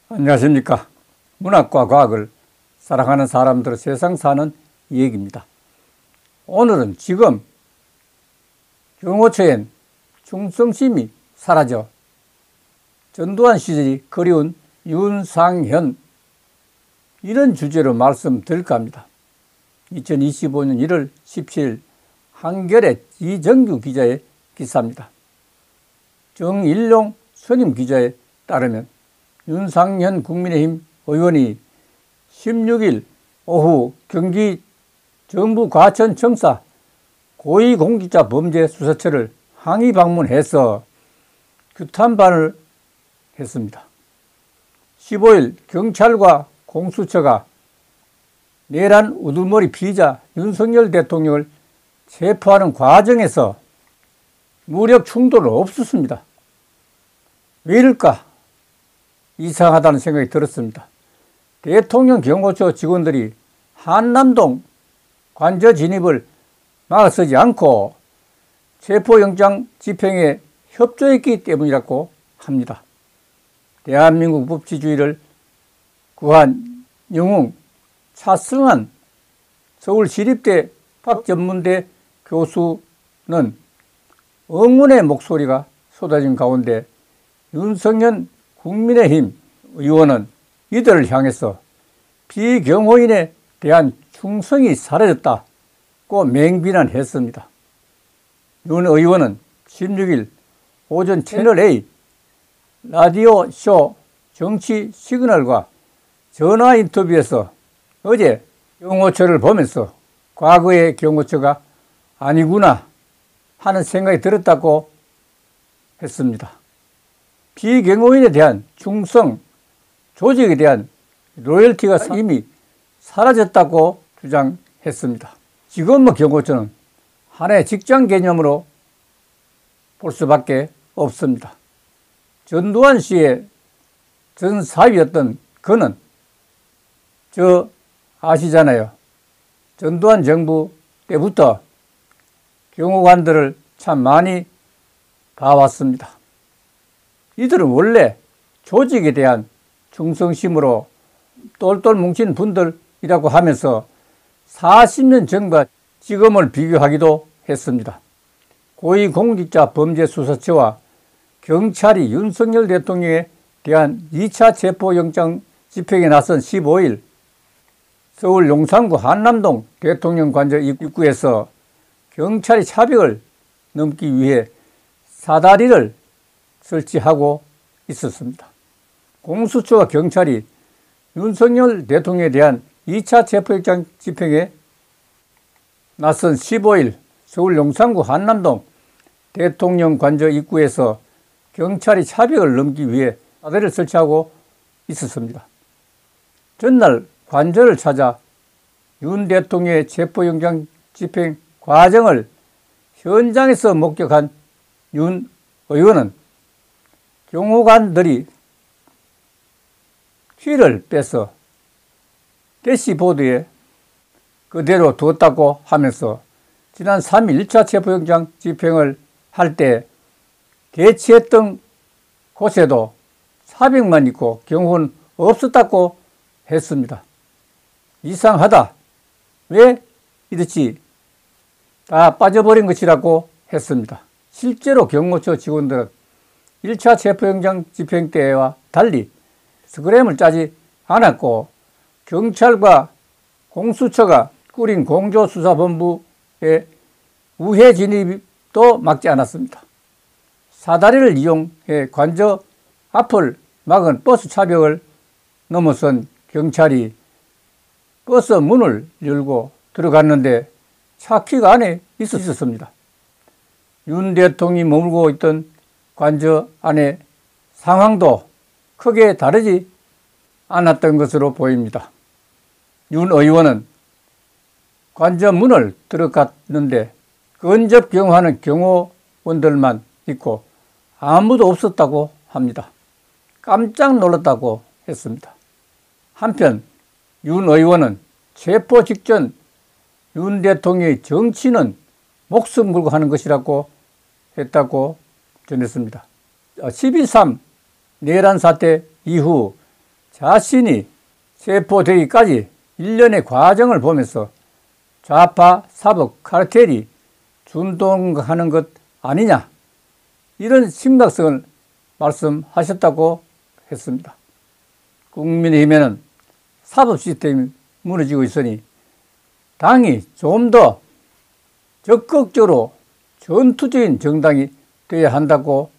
안녕하십니까. 문학과 과학을 사랑하는 사람들의 세상 사는 이야기입니다. 오늘은 지금 경호처엔 충성심이 사라져 전두환 시절이 그리운 윤상현, 이런 주제로 말씀드릴까 합니다. 2025년 1월 17일 한겨레 이정규 기자의 기사입니다. 정일용 선임 기자에 따르면 윤상현 국민의힘 의원이 16일 오후 경기 정부 과천청사 고위공직자범죄수사처를 항의 방문해서 규탄반을 했습니다. 15일 경찰과 공수처가 내란 우두머리 피의자 윤석열 대통령을 체포하는 과정에서 무력 충돌은 없었습니다. 왜 이럴까? 이상하다는 생각이 들었습니다. 대통령 경호처 직원들이 한남동 관저 진입을 막아서지 않고 체포영장 집행에 협조했기 때문이라고 합니다. 대한민국 법치주의를 구한 영웅 차승환 서울시립대 박전문대 교수는 응원의 목소리가 쏟아진 가운데 윤석열 국민의힘 의원은 이들을 향해서 비경호인에 대한 충성이 사라졌다고 맹비난했습니다. 윤 의원은 16일 오전 채널A 라디오쇼 정치 시그널과 전화 인터뷰에서 어제 경호처를 보면서 과거의 경호처가 아니구나 하는 생각이 들었다고 했습니다. 비경호인에 대한 충성, 조직에 대한 로열티가 이미 사라졌다고 주장했습니다. 지금 경호처는 하나의 직장 개념으로 볼 수밖에 없습니다. 전두환 씨의 전 사위였던 그는 아시잖아요. 전두환 정부 때부터 경호관들을 참 많이 봐왔습니다. 이들은 원래 조직에 대한 충성심으로 똘똘 뭉친 분들이라고 하면서 40년 전과 지금을 비교하기도 했습니다. 고위공직자범죄수사처와 경찰이 윤석열 대통령에 대한 2차 체포영장 집행에 나선 15일 서울 용산구 한남동 대통령관저 입구에서 경찰이 차벽을 넘기 위해 사다리를 설치하고 있었습니다. 공수처와 경찰이 윤석열 대통령에 대한 2차 체포영장 집행에 나선 15일 서울 용산구 한남동 대통령관저 입구에서 경찰이 차벽을 넘기 위해 사다리를 설치하고 있었습니다. 전날 관저를 찾아 윤 대통령의 체포영장 집행 과정을 현장에서 목격한 윤 의원은 경호관들이 키를 빼서 대시보드에 그대로 두었다고 하면서 지난 3일 1차 체포영장 집행을 할 때 개치했던 곳에도 사벽만 있고 경호는 없었다고 했습니다. 이상하다. 왜 이렇지? 다 빠져버린 것이라고 했습니다. 실제로 경호처 직원들은 1차 체포영장 집행 때와 달리 스크램을 짜지 않았고 경찰과 공수처가 꾸린 공조수사본부의 우회 진입도 막지 않았습니다. 사다리를 이용해 관저 앞을 막은 버스 차벽을 넘어선 경찰이 버스 문을 열고 들어갔는데 차키가 안에 있었습니다. 윤 대통령이 머물고 있던 관저 안의 상황도 크게 다르지 않았던 것으로 보입니다. 윤 의원은 관저 문을 들어갔는데 근접 경호하는 경호원들만 있고 아무도 없었다고 합니다. 깜짝 놀랐다고 했습니다. 한편 윤 의원은 체포 직전 윤 대통령의 정치는 목숨 걸고 하는 것이라고 했다고 전했습니다. 12.3 내란 사태 이후 자신이 체포되기까지 일련의 과정을 보면서 좌파 사법 카르텔이 준동하는 것 아니냐, 이런 심각성을 말씀하셨다고 했습니다. 국민의힘에는 사법 시스템이 무너지고 있으니 당이 좀 더 적극적으로 전투적인 정당이 되어야 한다고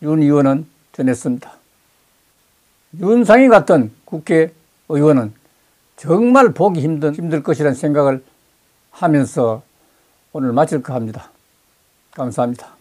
윤 의원은 전했습니다. 윤상희 같은 국회의원은 정말 보기 힘들 것이라는 생각을 하면서 오늘 마칠까 합니다. 감사합니다.